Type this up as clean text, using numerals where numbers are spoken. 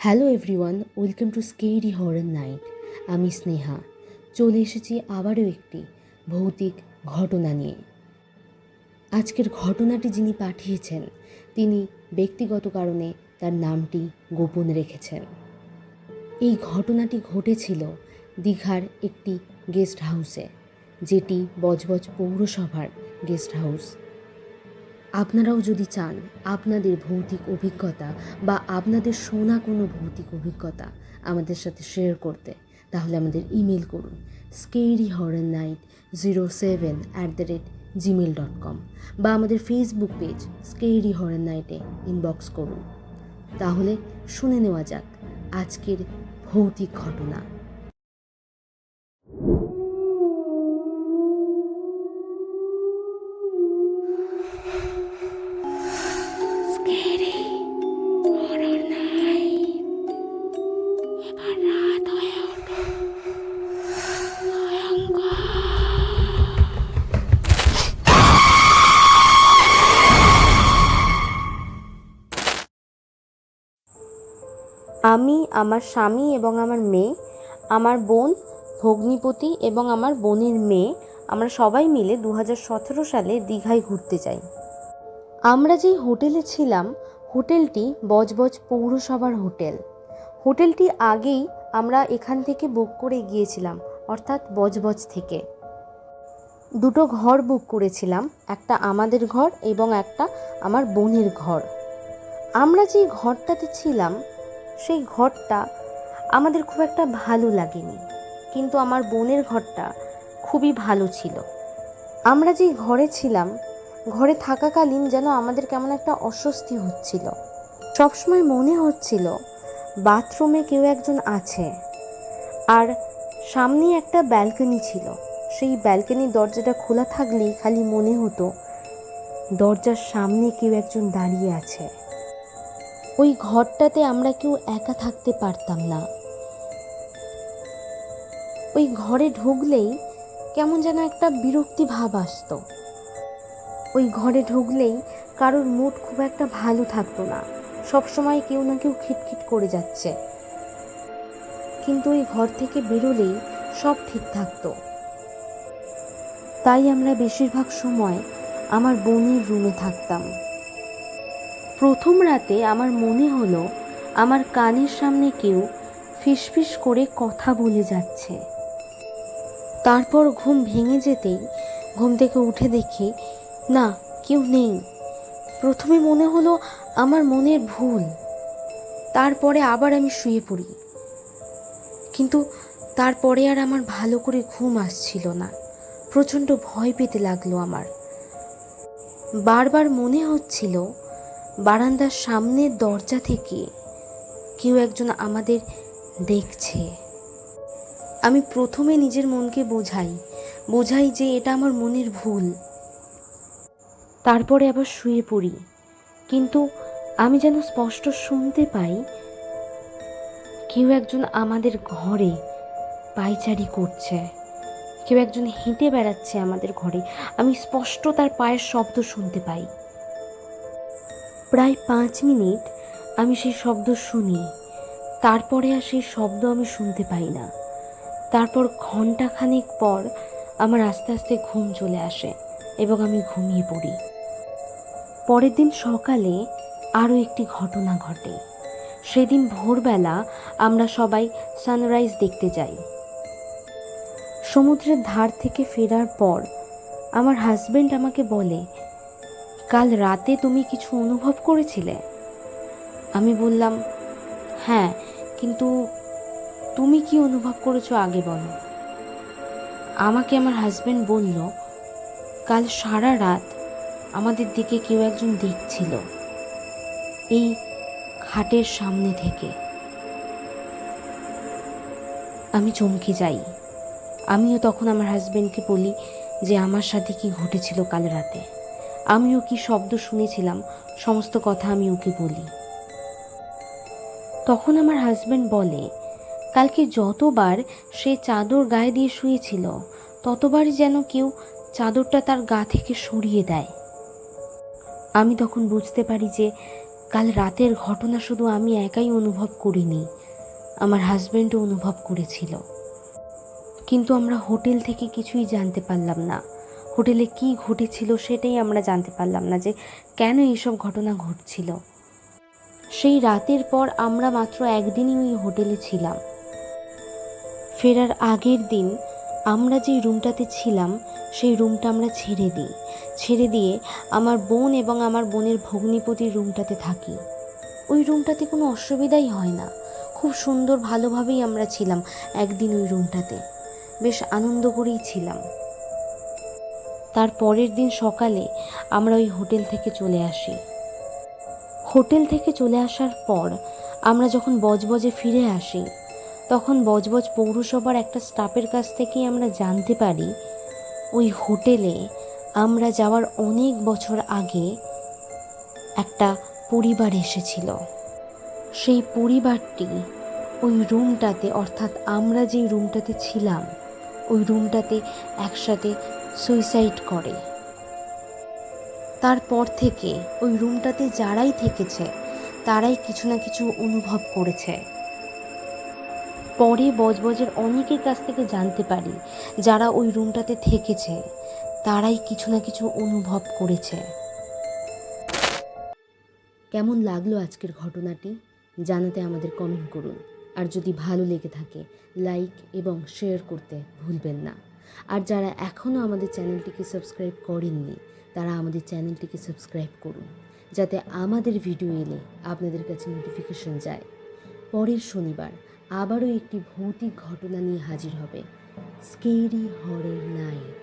Hello everyone, welcome to scary horror night. আমি স্নেহা চলে এসেছি আবারও একটি ভৌতিক ঘটনা নিয়ে। আজকের ঘটনাটি যিনি পাঠিয়েছেন তিনি ব্যক্তিগত কারণে তার নামটি গোপন রেখেছেন। এই ঘটনাটি ঘটেছিল দীঘার একটি গেস্ট হাউসে, যেটি বজবজ পৌরসভার গেস্ট হাউস। আপনারাও যদি চান আপনাদের ভৌতিক অভিজ্ঞতা বা আপনাদের শোনা কোনো ভৌতিক অভিজ্ঞতা আমাদের সাথে শেয়ার করতে, তাহলে আমাদের ইমেল করুন scaryhorrornight07@gmail.com বা আমাদের ফেসবুক পেজ স্কেরি হরর নাইটে ইনবক্স করুন। তাহলে শুনে নেওয়া যাক আজকের ভৌতিক ঘটনা। আমি, আমার স্বামী এবং আমার মেয়ে, আমার বোন, ভগ্নিপতি এবং আমার বোনের মেয়ে, আমরা সবাই মিলে 2017 সালে দীঘায় ঘুরতে যাই। আমরা যেই হোটেলে ছিলাম হোটেলটি বজবজ পৌরসভার হোটেল। হোটেলটি আগেই আমরা এখান থেকে বুক করে গিয়েছিলাম, অর্থাৎ বজবজ থেকে। দুটো ঘর বুক করেছিলাম, একটা আমাদের ঘর এবং একটা আমার বোনের ঘর। আমরা যেই ঘরটাতে ছিলাম সেই ঘরটা আমাদের খুব একটা ভালো লাগেনি, কিন্তু আমার বোনের ঘরটা খুবই ভালো ছিল। আমরা যেই ঘরে ছিলাম, ঘরে থাকাকালীন যেন আমাদের কেমন একটা অস্বস্তি হচ্ছিল। সবসময় মনে হচ্ছিল বাথরুমে কেউ একজন আছে। আর সামনে একটা ব্যালকনি ছিল, সেই ব্যালকনির দরজাটা খোলা থাকলেই খালি মনে হতো দরজার সামনে কেউ একজন দাঁড়িয়ে আছে। ওই ঘরটাতে আমরা কেউ একা থাকতে পারতাম না। ওই ঘরে ঢুকলেই কেমন যেন একটা বিরক্তি ভাব আসতো। ওই ঘরে ঢুকলেই কারোর মুড খুব একটা ভালো থাকতো না, সবসময় কেউ না কেউ খিটখিট করে যাচ্ছে। কিন্তু ওই ঘর থেকে বেরোলেই সব ঠিক থাকতো। তাই আমরা বেশিরভাগ সময় আমার বোনের রুমে থাকতাম। প্রথম রাতে আমার মনে হলো আমার কানের সামনে কেউ ফিসফিস করে কথা বলে যাচ্ছে। তারপর ঘুম ভেঙে যেতেই ঘুম থেকে উঠে দেখি না, কেউ নেই। প্রথমে মনে হলো আমার মনের ভুল, তারপরে আবার আমি শুয়ে পড়ি। কিন্তু তারপরে আর আমার ভালো করে ঘুম আসছিল না, প্রচণ্ড ভয় পেতে লাগলো আমার। বারবার মনে হচ্ছিল বারান্দার সামনের দরজা থেকে কেউ একজন আমাদের দেখছে। আমি প্রথমে নিজের মনকে বোঝাই যে এটা আমার মনের ভুল। তারপরে আবার শুয়ে পড়ি, কিন্তু আমি যেন স্পষ্ট শুনতে পাই কেউ একজন আমাদের ঘরে পায়চারি করছে, কেউ একজন হেঁটে বেড়াচ্ছে আমাদের ঘরে। আমি স্পষ্ট তার পায়ের শব্দ শুনতে পাই। প্রায় 5 মিনিট আমি সেই শব্দ শুনি, তারপরে আর সেই শব্দ আমি শুনতে পাই না। তারপর ঘন্টাখানেক পর আমার আস্তে আস্তে ঘুম চলে আসে এবং আমি ঘুমিয়ে পড়ি। পরের দিন সকালে আরও একটি ঘটনা ঘটে। সেদিন ভোরবেলা আমরা সবাই সানরাইজ দেখতে যাই। সমুদ্রের ধার থেকে ফেরার পর আমার হাজবেন্ড আমাকে বলে, কাল রাতে তুমি কিছু অনুভব করেছিলে? আমি বললাম, হ্যাঁ, কিন্তু তুমি কি অনুভব করেছো আগে বলো। আমাকে আমার হাজবেন্ড বলল, কাল সারা রাত আমাদের দিকে কেউ একজন দেখছিল এই খাটের সামনে থেকে। আমি চমকে যাই। আমিও তখন আমার হাজবেন্ডকে বলি যে আমার সাথে কি ঘটেছিল কাল রাতে, আমিও কি শব্দ শুনেছিলাম, সমস্ত কথা আমি ওকে বলি। তখন আমার হাজবেন্ড বলে, কালকে যতবার সে চাদর গায়ে দিয়ে শুয়েছিল ততবারই যেন কেউ চাদরটা তার গা থেকে সরিয়ে দেয়। আমি তখন বুঝতে পারি যে কাল রাতের ঘটনা শুধু আমি একাই অনুভব করিনি, আমার হাজব্যান্ডও অনুভব করেছিল। কিন্তু আমরা হোটেল থেকে কিছুই জানতে পারলাম না। হোটেলে কি ঘটেছিল সেটাই আমরা জানতে পারলাম না, যে কেন এইসব ঘটনা ঘটছিল। সেই রাতের পর আমরা মাত্র একদিনই ওই হোটেলে ছিলাম। ফেরার আগের দিন আমরা যেই রুমটাতে ছিলাম সেই রুমটা আমরা ছেড়ে দিয়ে আমার বোন এবং আমার বোনের ভগ্নিপতির রুমটাতে থাকি। ওই রুমটাতে কোনো অসুবিধাই হয় না, খুব সুন্দর ভালোভাবেই আমরা ছিলাম একদিন ওই রুমটাতে, বেশ আনন্দ করেই ছিলাম। তার পরের দিন সকালে আমরা ওই হোটেল থেকে চলে আসি। হোটেল থেকে চলে আসার পর আমরা যখন বজবজে ফিরে আসি, তখন বজবজ পৌরসভার একটা স্টাফের কাছ থেকেই আমরা জানতে পারি ওই হোটেলে আমরা যাওয়ার অনেক বছর আগে একটা পরিবার এসেছিল। সেই পরিবারটি ওই রুমটাতে, অর্থাৎ আমরা যেই রুমটাতে ছিলাম ওই রুমটাতে একসাথে সুইসাইড করে। তারপর থেকে ওই রুমটাতে যারাই থেকেছে তারাই কিছু না কিছু অনুভব করেছে। পরে বজবজের অনেকের কাছ থেকে জানতে পারি যারা ওই রুমটাতে থেকেছে তারাই কিছু না কিছু অনুভব করেছে। কেমন লাগলো আজকের ঘটনাটি জানাতে আমাদের কমেন্ট করুন। আর যদি ভালো লেগে থাকে লাইক এবং শেয়ার করতে ভুলবেন না। আর যারা এখনও আমাদের চ্যানেলটিকে সাবস্ক্রাইব করেননি তারা আমাদের চ্যানেলটিকে সাবস্ক্রাইব করুন, যাতে আমাদের ভিডিও এলে আপনাদের কাছে নোটিফিকেশন যায়। পরের শনিবার আবারও একটি ভৌতিক ঘটনা নিয়ে হাজির হবে স্কেরি হরর নাইট।